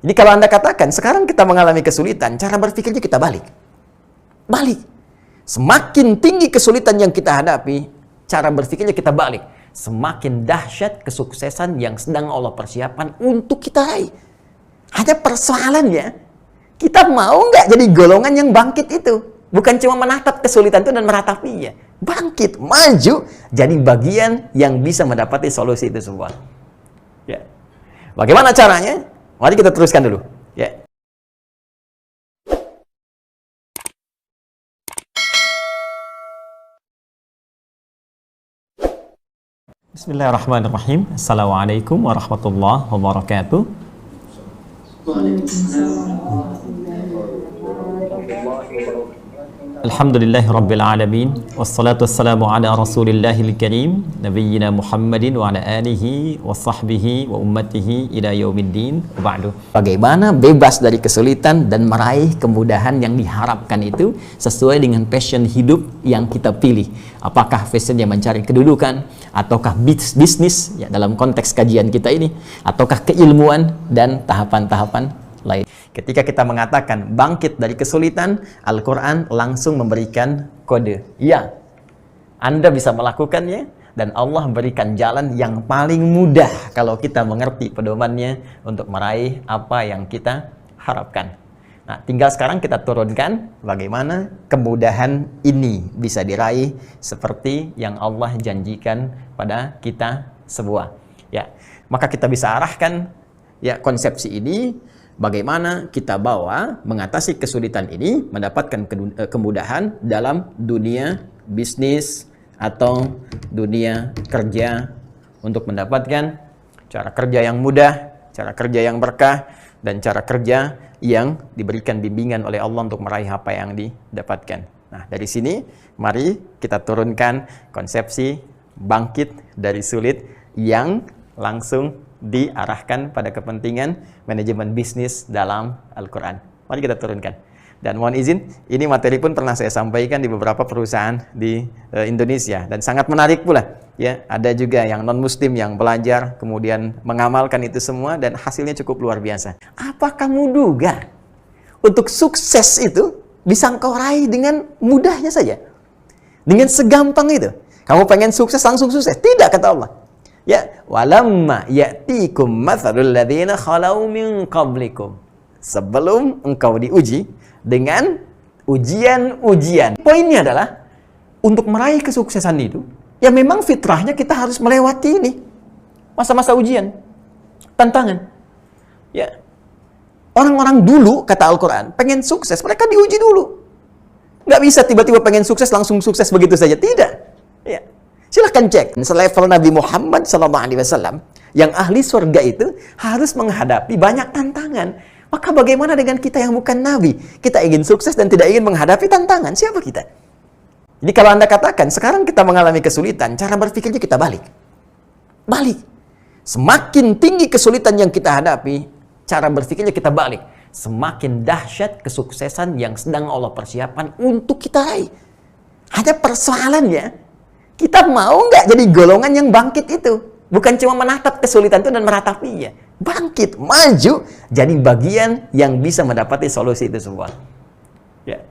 Jadi kalau Anda katakan, sekarang kita mengalami kesulitan, cara berpikirnya kita balik. Balik. Semakin tinggi kesulitan yang kita hadapi, cara berpikirnya kita balik. Semakin dahsyat kesuksesan yang sedang Allah persiapkan untuk kita raih. Hanya persoalannya, kita mau nggak jadi golongan yang bangkit itu? Bukan cuma menatap kesulitan itu dan meratapinya. Bangkit, maju, jadi bagian yang bisa mendapati solusi itu semua. Ya. Bagaimana caranya? Mari kita teruskan dulu. Ya. Bismillahirrahmanirrahim. Assalamualaikum warahmatullahi wabarakatuh. Alhamdulillahi Rabbil Alamin. Wassalatu wassalamu ala Rasulillahil Karim Nabiyyina Muhammadin wa ala alihi wa sahbihi wa ummatihi ila yaumiddin wa ba'du. Bagaimana bebas dari kesulitan dan meraih kemudahan yang diharapkan itu sesuai dengan passion hidup yang kita pilih. Apakah passionnya mencari kedudukan, ataukah bisnis ya, dalam konteks kajian kita ini, ataukah keilmuan dan tahapan-tahapan lain. Ketika kita mengatakan bangkit dari kesulitan, Al-Quran langsung memberikan kode. Ya, Anda bisa melakukannya dan Allah berikan jalan yang paling mudah kalau kita mengerti pedomannya untuk meraih apa yang kita harapkan. Nah, tinggal sekarang kita turunkan bagaimana kemudahan ini bisa diraih seperti yang Allah janjikan pada kita semua. Ya, maka kita bisa arahkan ya konsepsi ini. Bagaimana kita bawa mengatasi kesulitan ini, mendapatkan kemudahan dalam dunia bisnis atau dunia kerja untuk mendapatkan cara kerja yang mudah, cara kerja yang berkah, dan cara kerja yang diberikan bimbingan oleh Allah untuk meraih apa yang didapatkan. Nah, dari sini mari kita turunkan konsepsi bangkit dari sulit yang langsung diarahkan pada kepentingan manajemen bisnis dalam Al-Quran. Mari kita turunkan. Dan mohon izin, ini materi pun pernah saya sampaikan di beberapa perusahaan di Indonesia dan sangat menarik pula. Ya, ada juga yang non-muslim yang belajar kemudian mengamalkan itu semua dan hasilnya cukup luar biasa. Apa kamu duga untuk sukses itu bisa engkau raih dengan mudahnya saja? Dengan segampang itu. Kamu pengen sukses langsung sukses? Tidak, kata Allah. Ya, walamma ya'tikum mathalul ladzina khalau min qablikum. Sebelum engkau diuji dengan ujian-ujian. Poinnya adalah untuk meraih kesuksesan itu, ya memang fitrahnya kita harus melewati ini. Masa-masa ujian, tantangan. Ya. Orang-orang dulu, kata Al-Quran, pengen sukses, mereka diuji dulu. Nggak bisa tiba-tiba pengen sukses langsung sukses begitu saja, tidak. Ya. Silahkan cek, selevel Nabi Muhammad SAW yang ahli surga itu harus menghadapi banyak tantangan. Maka bagaimana dengan kita yang bukan Nabi? Kita ingin sukses dan tidak ingin menghadapi tantangan. Siapa kita? Jadi kalau Anda katakan, sekarang kita mengalami kesulitan, cara berpikirnya kita balik. Balik. Semakin tinggi kesulitan yang kita hadapi, cara berpikirnya kita balik. Semakin dahsyat kesuksesan yang sedang Allah persiapkan untuk kita raih. Hanya persoalannya, kita mau nggak jadi golongan yang bangkit itu? Bukan cuma menatap kesulitan itu dan meratapinya. Bangkit, maju, jadi bagian yang bisa mendapati solusi itu semua. Ya.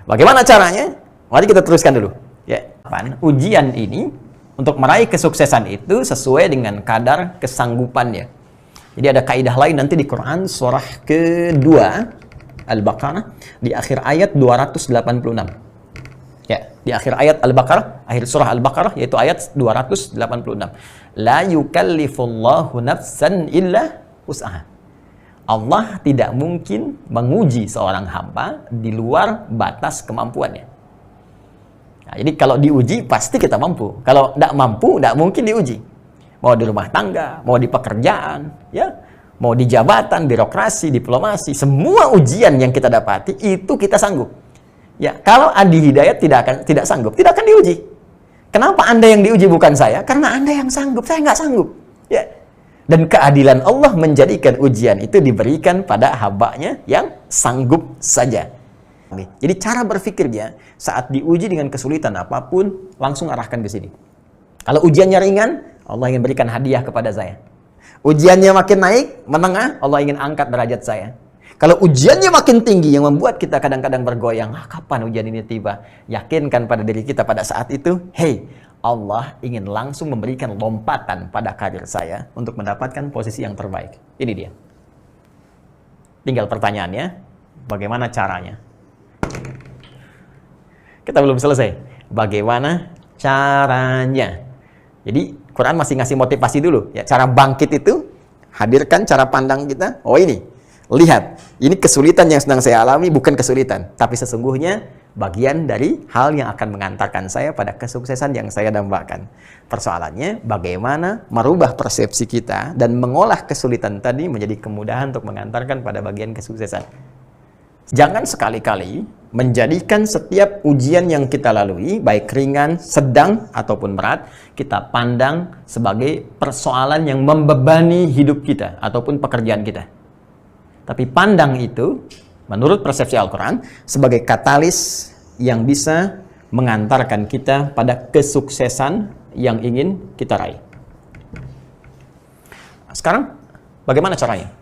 Bagaimana caranya? Mari kita teruskan dulu. Ya. Ujian ini untuk meraih kesuksesan itu sesuai dengan kadar kesanggupannya. Jadi ada kaidah lain nanti di Quran surah kedua Al-Baqarah di akhir ayat 286. Ya, di akhir ayat Al-Baqarah, akhir surah Al-Baqarah yaitu ayat 286. La yukallifullahu nafsan illa wus'aha. Allah tidak mungkin menguji seorang hamba di luar batas kemampuannya. Nah, jadi kalau diuji pasti kita mampu. Kalau tidak mampu, tidak mungkin diuji. Mau di rumah tangga, mau di pekerjaan, ya, mau di jabatan, birokrasi, diplomasi, semua ujian yang kita dapati itu kita sanggup. Ya, kalau Adi Hidayat tidak sanggup, tidak akan diuji. Kenapa Anda yang diuji bukan saya? Karena Anda yang sanggup, saya nggak sanggup. Ya. Dan keadilan Allah menjadikan ujian itu diberikan pada hambanya yang sanggup saja. Jadi cara berpikirnya saat diuji dengan kesulitan apapun, langsung arahkan ke sini. Kalau ujiannya ringan, Allah ingin berikan hadiah kepada saya. Ujiannya makin naik, menengah, Allah ingin angkat derajat saya. Kalau ujiannya makin tinggi yang membuat kita kadang-kadang bergoyang, kapan ujian ini tiba? Yakinkan pada diri kita pada saat itu, hey, Allah ingin langsung memberikan lompatan pada karir saya untuk mendapatkan posisi yang terbaik. Ini dia. Tinggal pertanyaannya, bagaimana caranya? Kita belum selesai. Bagaimana caranya? Jadi, Quran masih ngasih motivasi dulu. Ya, cara bangkit itu, hadirkan cara pandang kita. Oh ini. Lihat, ini kesulitan yang sedang saya alami bukan kesulitan, tapi sesungguhnya bagian dari hal yang akan mengantarkan saya pada kesuksesan yang saya dambakan. Persoalannya, bagaimana merubah persepsi kita dan mengolah kesulitan tadi menjadi kemudahan untuk mengantarkan pada bagian kesuksesan. Jangan sekali-kali menjadikan setiap ujian yang kita lalui, baik ringan, sedang, ataupun berat, kita pandang sebagai persoalan yang membebani hidup kita ataupun pekerjaan kita. Tapi pandang itu, menurut persepsi Al-Quran, sebagai katalis yang bisa mengantarkan kita pada kesuksesan yang ingin kita raih. Sekarang, bagaimana caranya?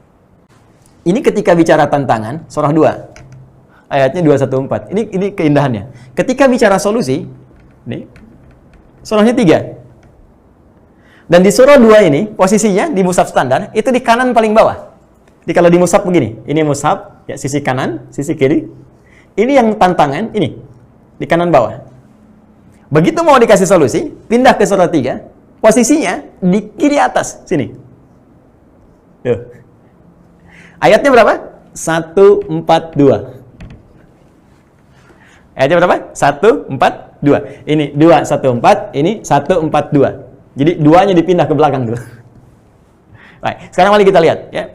Ini ketika bicara tantangan, surah 2, ayatnya 214. Ini keindahannya. Ketika bicara solusi, ini, surahnya 3. Dan di surah 2 ini, posisinya di mushaf standar, itu di kanan paling bawah. Jadi kalau di mushaf begini, ini mushaf, ya, sisi kanan, sisi kiri. Ini yang tantangan, ini, di kanan bawah. Begitu mau dikasih solusi, pindah ke surah 3, posisinya di kiri atas, sini. Tuh. Ayatnya berapa? 142. Ayatnya berapa? 142. Ini 214, ini 142. Jadi duanya dipindah ke belakang dulu. Baik, sekarang mari kita lihat, ya.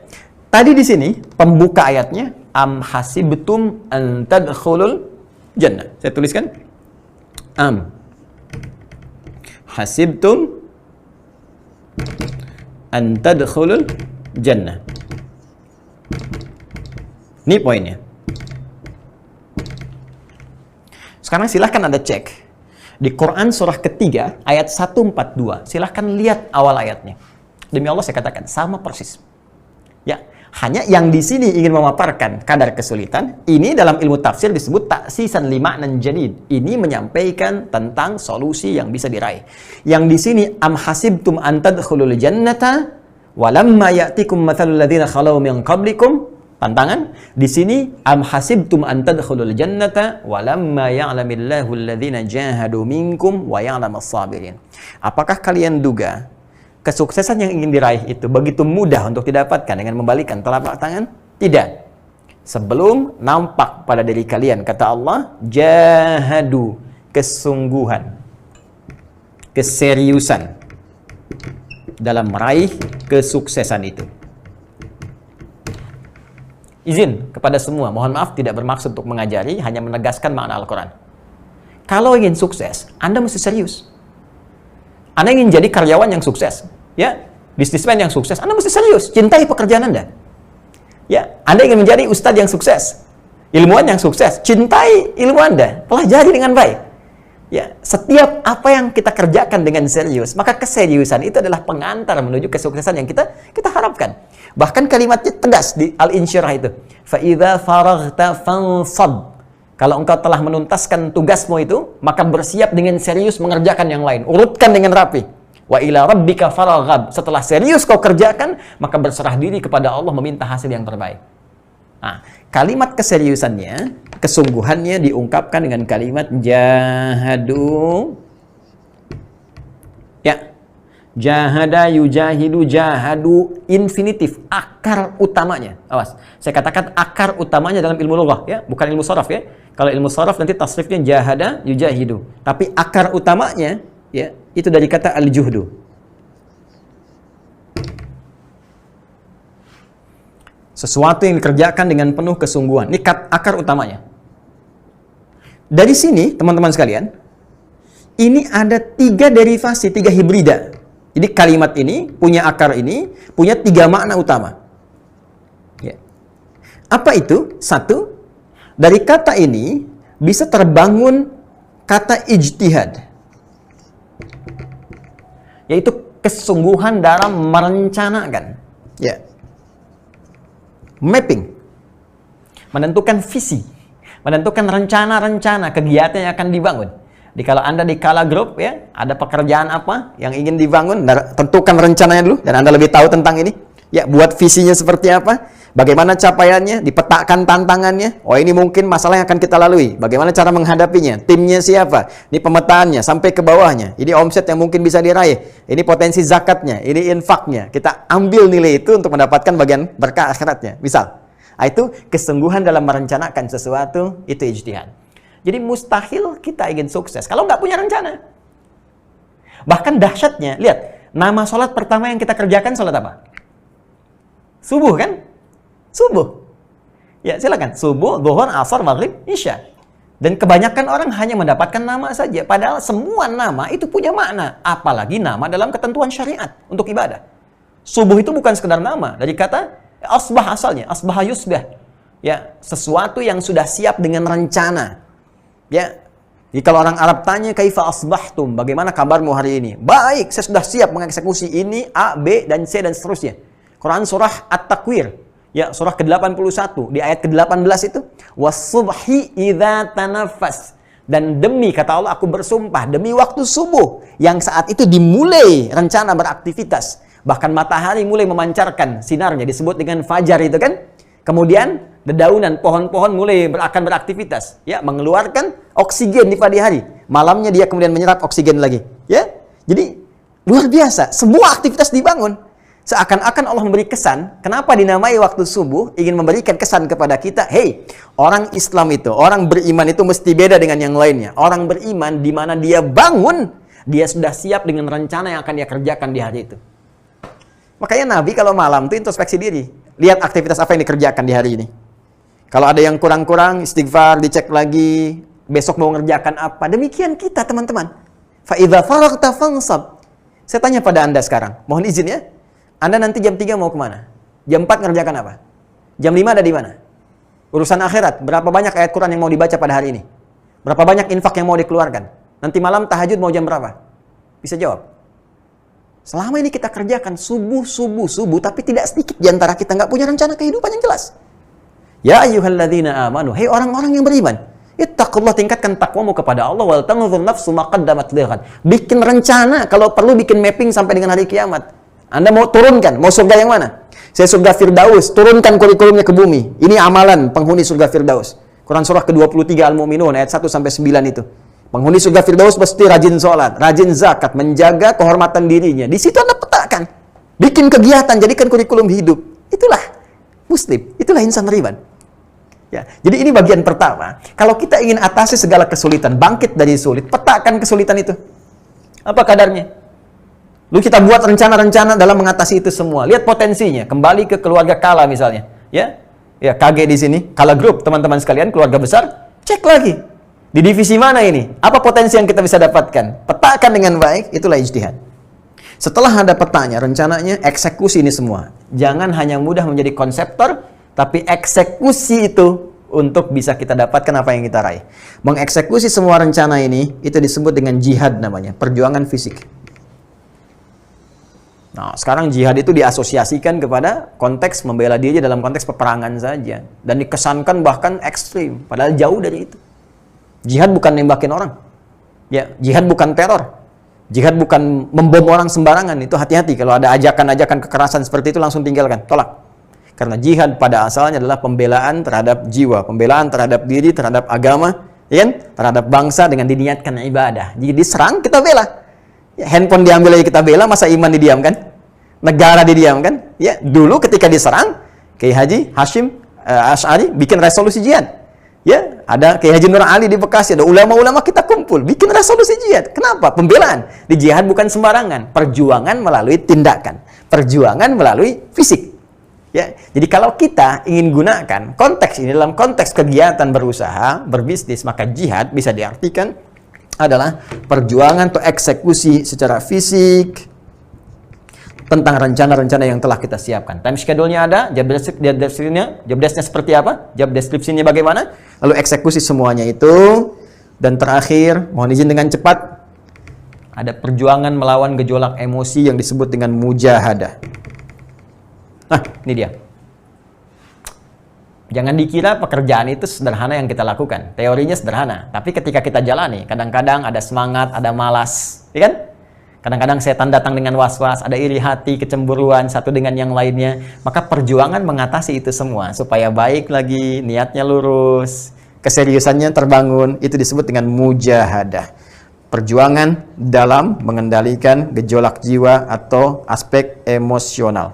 Tadi di sini pembuka ayatnya am hasibtum an tadkhulul jannah. Saya tuliskan am hasibtum an tadkhulul jannah. Ini poinnya. Sekarang silahkan Anda cek di Quran surah ketiga ayat 142. Silahkan lihat awal ayatnya. Demi Allah saya katakan sama persis. Ya, hanya yang di sini ingin memaparkan kadar kesulitan, ini dalam ilmu tafsir disebut taksisan lima'nan jadid. Ini menyampaikan tentang solusi yang bisa diraih. Yang di sini am hasibtum an tadkhulul jannata walamma ya'tikum mathalul ladzina khalau min qablikum. Tantangan di sini am hasibtum an tadkhulul jannata walamma ya'lamillahu alladzina jahadu minkum wa ya'lamas sabirin. Apakah kalian duga kesuksesan yang ingin diraih itu begitu mudah untuk didapatkan dengan membalikkan telapak tangan? Tidak. Sebelum nampak pada diri kalian, kata Allah, jahadu, kesungguhan, keseriusan dalam meraih kesuksesan itu. Izin kepada semua, mohon maaf tidak bermaksud untuk mengajari, hanya menegaskan makna Al-Quran. Kalau ingin sukses, Anda mesti serius. Anda ingin jadi karyawan yang sukses, ya, bisnismen yang sukses, Anda mesti serius, cintai pekerjaan Anda. Ya, Anda ingin menjadi ustadz yang sukses, ilmuwan yang sukses, cintai ilmu Anda, pelajari dengan baik. Ya, setiap apa yang kita kerjakan dengan serius, maka keseriusan itu adalah pengantar menuju kesuksesan yang kita harapkan. Bahkan kalimatnya tegas di Al-Insyirah itu. Fa idza faraghta fansab. Kalau engkau telah menuntaskan tugasmu itu, maka bersiap dengan serius mengerjakan yang lain. Urutkan dengan rapi. Wa ila rabbika faraghab. Setelah serius kau kerjakan, maka berserah diri kepada Allah meminta hasil yang terbaik. Nah, kalimat keseriusannya, kesungguhannya diungkapkan dengan kalimat jahadu. Ya. Jahada, yujahidu, jahadu, infinitif, akar utamanya. Awas, saya katakan akar utamanya dalam ilmu lughah, ya, bukan ilmu sharaf, ya. Kalau ilmu sharaf nanti tasrifnya jahada, yujahidu. Tapi akar utamanya, ya, itu dari kata al-juhdu. Sesuatu yang dikerjakan dengan penuh kesungguhan. Ini akar utamanya. Dari sini, teman-teman sekalian, ini ada 3 derivasi, 3 hibrida. Jadi kalimat ini, punya akar ini, punya 3 makna utama. Ya. Apa itu? 1, dari kata ini bisa terbangun kata ijtihad. Yaitu kesungguhan dalam merencanakan. Ya. Mapping. Menentukan visi. Menentukan rencana-rencana kegiatan yang akan dibangun. Kalau Anda di Kala Group, ya, ada pekerjaan apa yang ingin dibangun, tentukan rencananya dulu, dan Anda lebih tahu tentang ini. Ya, buat visinya seperti apa, bagaimana capaiannya, dipetakan tantangannya. Oh, ini mungkin masalah yang akan kita lalui. Bagaimana cara menghadapinya, timnya siapa, ini pemetaannya sampai ke bawahnya. Ini omset yang mungkin bisa diraih, ini potensi zakatnya, ini infaknya. Kita ambil nilai itu untuk mendapatkan bagian berkah akhiratnya. Misal, itu kesungguhan dalam merencanakan sesuatu, itu ijtihad. Jadi mustahil kita ingin sukses kalau nggak punya rencana. Bahkan dahsyatnya, lihat, nama sholat pertama yang kita kerjakan sholat apa? Subuh kan? Subuh. Ya, silakan. Subuh, zuhur, asar, maghrib, isya. Dan kebanyakan orang hanya mendapatkan nama saja. Padahal semua nama itu punya makna. Apalagi nama dalam ketentuan syariat untuk ibadah. Subuh itu bukan sekedar nama. Dari kata asbah asalnya. Asbah yusbah. Ya, sesuatu yang sudah siap dengan rencana. Ya, jadi kalau orang Arab tanya kaifa asbahtum, bagaimana kabarmu hari ini? Baik, saya sudah siap mengeksekusi ini A, B, dan C dan seterusnya. Quran surah At-Takwir, ya, surah ke-81 di ayat ke-18 itu, was-subhi idza tanaffas. Dan demi, kata Allah, aku bersumpah demi waktu subuh yang saat itu dimulai rencana beraktivitas. Bahkan matahari mulai memancarkan sinarnya, disebut dengan fajar itu kan. Kemudian dedaunan pohon-pohon mulai akan beraktivitas, ya, mengeluarkan oksigen di pagi hari. Malamnya dia kemudian menyerap oksigen lagi, ya. Jadi luar biasa, semua aktivitas dibangun. Seakan-akan Allah memberi kesan, kenapa dinamai waktu subuh, ingin memberikan kesan kepada kita, hey, orang Islam itu, orang beriman itu mesti beda dengan yang lainnya. Orang beriman di mana dia bangun, dia sudah siap dengan rencana yang akan dia kerjakan di hari itu. Makanya Nabi kalau malam itu introspeksi diri. Lihat aktivitas apa yang dikerjakan di hari ini. Kalau ada yang kurang-kurang, istighfar, dicek lagi. Besok mau ngerjakan apa. Demikian kita, teman-teman. Fa'idha faraghta fansab. Saya tanya pada Anda sekarang. Mohon izin ya. Anda nanti jam 3 mau kemana? Jam 4 ngerjakan apa? Jam 5 ada di mana? Urusan akhirat. Berapa banyak ayat Quran yang mau dibaca pada hari ini? Berapa banyak infak yang mau dikeluarkan? Nanti malam tahajud mau jam berapa? Bisa jawab. Selama ini kita kerjakan subuh, tapi tidak sedikit di antara kita nggak punya rencana kehidupan yang jelas. Ya ayyuhalladzina amanu, hei orang-orang yang beriman, ittaqullah, tingkatkan takwamu kepada Allah, wal tanzur nafsu ma qaddamat lighad. Bikin rencana, kalau perlu bikin mapping sampai dengan hari kiamat. Anda mau turunkan, mau surga yang mana? Saya surga Firdaus, turunkan kurikulumnya ke bumi. Ini amalan penghuni surga Firdaus. Quran surah ke-23 Al-Mu'minun ayat 1 sampai 9 itu. Penghuni surga Firdaus pasti rajin sholat, rajin zakat, menjaga kehormatan dirinya. Di situ Anda petakan. Bikin kegiatan, jadikan kurikulum hidup. Itulah Muslim, itulah insan beriman. Ya, jadi ini bagian pertama. Kalau kita ingin atasi segala kesulitan, bangkit dari sulit, petakan kesulitan itu. Apa kadarnya? Lalu kita buat rencana-rencana dalam mengatasi itu semua. Lihat potensinya. Kembali ke keluarga Kala misalnya. Ya, KG di sini, Kala Group, teman-teman sekalian, keluarga besar. Cek lagi. Di divisi mana ini? Apa potensi yang kita bisa dapatkan? Petakan dengan baik, itulah ijtihad. Setelah ada petanya, rencananya, eksekusi ini semua. Jangan hanya mudah menjadi konseptor, tapi eksekusi itu untuk bisa kita dapatkan apa yang kita raih. Mengeksekusi semua rencana ini, itu disebut dengan jihad namanya, perjuangan fisik. Nah, sekarang jihad itu diasosiasikan kepada konteks membela diri dalam konteks peperangan saja. Dan dikesankan bahkan ekstrim, padahal jauh dari itu. Jihad bukan nembakin orang. Ya, jihad bukan teror. Jihad bukan membom orang sembarangan. Itu hati-hati kalau ada ajakan-ajakan kekerasan seperti itu, langsung tinggalkan, tolak. Karena jihad pada asalnya adalah pembelaan terhadap jiwa, pembelaan terhadap diri, terhadap agama, ya kan? Terhadap bangsa dengan diniatkan ibadah. Jadi diserang, kita bela. Ya, handphone diambil aja kita bela, masa iman didiamkan? Negara didiamkan? Ya, dulu ketika diserang, Kiai Haji Hashim Asy'ari bikin resolusi jihad. Ya, ada Kiai Haji Nur Ali di Bekasi, ada ulama-ulama kita kumpul, bikin resolusi jihad. Kenapa? Pembelaan. Di jihad bukan sembarangan, perjuangan melalui tindakan, perjuangan melalui fisik. Ya, jadi kalau kita ingin gunakan konteks ini dalam konteks kegiatan berusaha, berbisnis, maka jihad bisa diartikan adalah perjuangan atau eksekusi secara fisik tentang rencana-rencana yang telah kita siapkan. Time schedule-nya ada, job desk-nya seperti apa, job description-nya bagaimana, lalu eksekusi semuanya itu, dan terakhir, mohon izin dengan cepat, Ada perjuangan melawan gejolak emosi yang disebut dengan mujahadah. Nah, ini dia. Jangan dikira pekerjaan itu sederhana yang kita lakukan. Teorinya sederhana, tapi ketika kita jalani, kadang-kadang ada semangat, ada malas, ya kan? Kadang-kadang setan datang dengan was-was, ada iri hati, kecemburuan satu dengan yang lainnya. Maka perjuangan mengatasi itu semua supaya baik lagi, niatnya lurus, keseriusannya terbangun, itu disebut dengan mujahadah. Perjuangan dalam mengendalikan gejolak jiwa atau aspek emosional.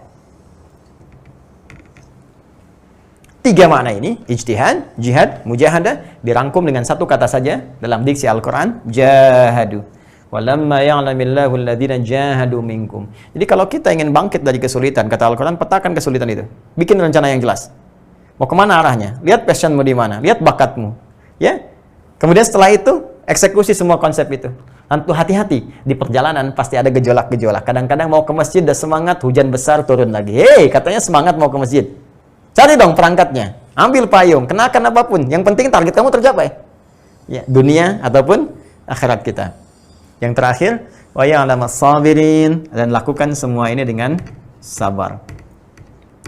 3 makna ini, ijtihad, jihad, mujahadah, dirangkum dengan satu kata saja dalam diksi Al-Quran, jahadu. Walamma ya'lamillahu alladhina jahadu minkum. Jadi kalau kita ingin bangkit dari kesulitan, kata Al-Quran, petakan kesulitan itu. Bikin rencana yang jelas. Mau kemana arahnya? Lihat passionmu di mana, lihat bakatmu. Ya. Kemudian setelah itu, eksekusi semua konsep itu. Tentu hati-hati, di perjalanan pasti ada gejolak-gejolak. Kadang-kadang mau ke masjid, udah semangat, hujan besar, turun lagi. Hei, katanya semangat mau ke masjid. Cari dong perangkatnya, ambil payung, kenakan apapun. Yang penting target kamu tercapai. Ya, dunia ataupun akhirat kita. Yang terakhir, wa ya'lamas sabirin, dan lakukan semua ini dengan sabar.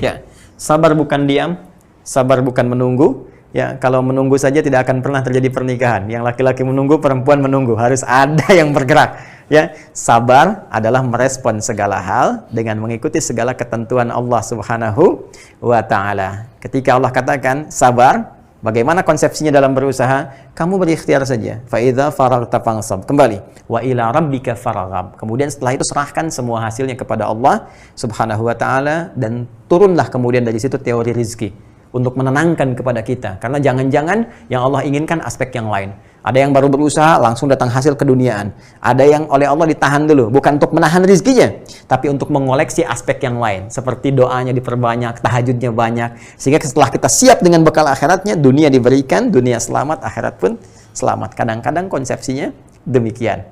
Ya, sabar bukan diam, sabar bukan menunggu. Ya, kalau menunggu saja tidak akan pernah terjadi pernikahan. Yang laki-laki menunggu, perempuan menunggu. Harus ada yang bergerak. Ya, sabar adalah merespon segala hal dengan mengikuti segala ketentuan Allah Subhanahu wa Ta'ala. Ketika Allah katakan sabar, bagaimana konsepsinya dalam berusaha? Kamu berikhtiar saja. Fa idza faragta fansab. Kembali. Wa ila rabbika farghab. Kemudian setelah itu serahkan semua hasilnya kepada Allah Subhanahu wa Ta'ala dan turunlah kemudian dari situ teori rizki untuk menenangkan kepada kita. Karena jangan-jangan yang Allah inginkan aspek yang lain. Ada yang baru berusaha, langsung datang hasil keduniaan. Ada yang oleh Allah ditahan dulu. Bukan untuk menahan rizkinya, tapi untuk mengoleksi aspek yang lain. Seperti doanya diperbanyak, tahajudnya banyak. Sehingga setelah kita siap dengan bekal akhiratnya, dunia diberikan, dunia selamat, akhirat pun selamat. Kadang-kadang konsepsinya demikian.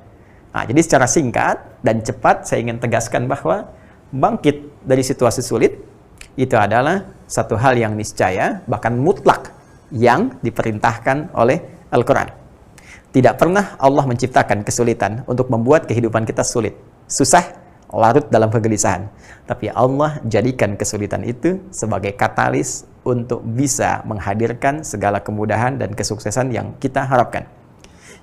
Nah, jadi secara singkat dan cepat, saya ingin tegaskan bahwa bangkit dari situasi sulit, itu adalah satu hal yang niscaya, bahkan mutlak, yang diperintahkan oleh Al-Quran. Tidak pernah Allah menciptakan kesulitan untuk membuat kehidupan kita sulit, susah, larut dalam kegelisahan. Tapi Allah jadikan kesulitan itu sebagai katalis untuk bisa menghadirkan segala kemudahan dan kesuksesan yang kita harapkan.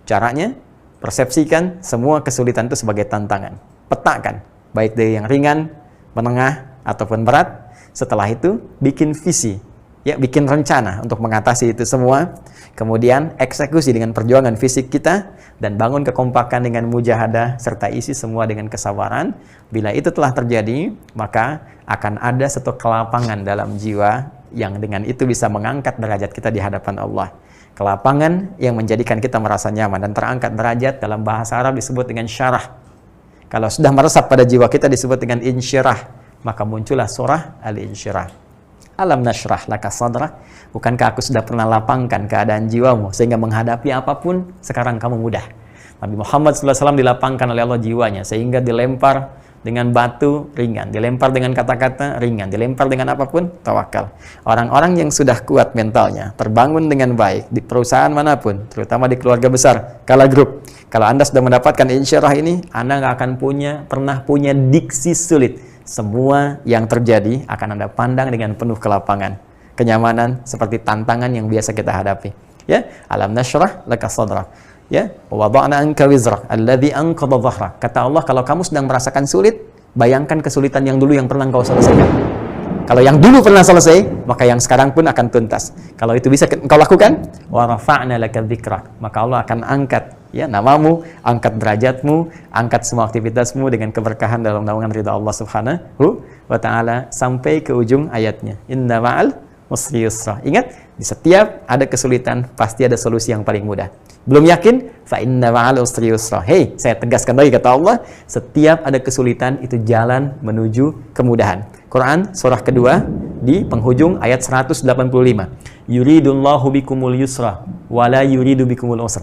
Caranya, persepsikan semua kesulitan itu sebagai tantangan. Petakan, baik dari yang ringan, menengah, ataupun berat. Setelah itu, bikin visi, ya, bikin rencana untuk mengatasi itu semua. Kemudian eksekusi dengan perjuangan fisik kita dan bangun kekompakan dengan mujahadah serta isi semua dengan kesabaran. Bila itu telah terjadi, maka akan ada satu kelapangan dalam jiwa yang dengan itu bisa mengangkat derajat kita di hadapan Allah. Kelapangan yang menjadikan kita merasa nyaman dan terangkat derajat dalam bahasa Arab disebut dengan syarah. Kalau sudah meresap pada jiwa kita disebut dengan insyirah, maka muncullah surah Al-Insyirah. Alam nashrah laka sadrak. Bukankah aku sudah pernah lapangkan keadaan jiwamu sehingga menghadapi apapun sekarang kamu mudah. Nabi Muhammad SAW dilapangkan oleh Allah jiwanya sehingga dilempar dengan batu ringan, dilempar dengan kata-kata ringan, dilempar dengan apapun tawakal. Orang-orang yang sudah kuat mentalnya, terbangun dengan baik di perusahaan manapun, terutama di keluarga besar, Kala Group. Kalau Anda sudah mendapatkan insyirah ini, Anda nggak akan pernah punya diksi sulit. Semua yang terjadi akan Anda pandang dengan penuh kelapangan, kenyamanan, seperti tantangan yang biasa kita hadapi. Ya, alam nashrah laka sadrak. Ya, wa wada'na anka wizrak alladhi anqadha dhahrak. Kata Allah, kalau kamu sedang merasakan sulit, bayangkan kesulitan yang dulu yang pernah kau selesaikan. Kalau yang dulu pernah selesai, maka yang sekarang pun akan tuntas. Kalau itu bisa engkau lakukan, wa rafa'na laka dzikrak, maka Allah akan angkat ya namamu, angkat derajatmu, angkat semua aktivitasmu dengan keberkahan dalam naungan ridha Allah Subhanahu wa Ta'ala sampai ke ujung ayatnya. Inna ma'al usri yusra. Ingat, di setiap ada kesulitan pasti ada solusi yang paling mudah. Belum yakin? Fa inna ma'al usri yusra. Hei, saya tegaskan lagi kata Allah, setiap ada kesulitan itu jalan menuju kemudahan. Quran surah kedua di penghujung ayat 185. Yuridullahu bikumul yusra wa la yuridu bikumul usra.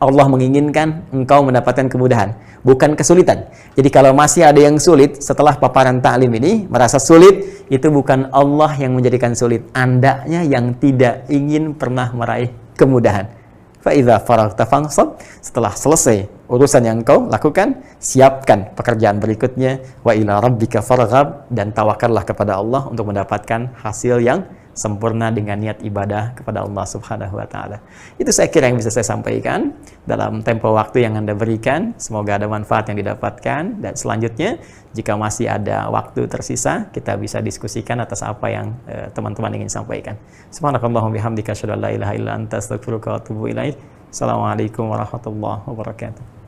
Allah menginginkan engkau mendapatkan kemudahan, bukan kesulitan. Jadi kalau masih ada yang sulit setelah paparan ta'lim ini, merasa sulit, itu bukan Allah yang menjadikan sulit. Andanya yang tidak ingin pernah meraih kemudahan. Fa idza faragta fansab, setelah selesai urusan yang kau lakukan, siapkan pekerjaan berikutnya. Wa ila rabbika farghab, dan tawakallah kepada Allah untuk mendapatkan hasil yang sempurna dengan niat ibadah kepada Allah Subhanahu wa taala. Itu saya kira yang bisa saya sampaikan dalam tempo waktu yang Anda berikan. Semoga ada manfaat yang didapatkan, dan selanjutnya jika masih ada waktu tersisa, kita bisa diskusikan atas apa yang teman-teman ingin sampaikan. Subhanakallahumma bihamdika asyhadu an la ilaha illa anta astaghfiruka wa atubu ilaik. Assalamualaikum warahmatullahi wabarakatuh.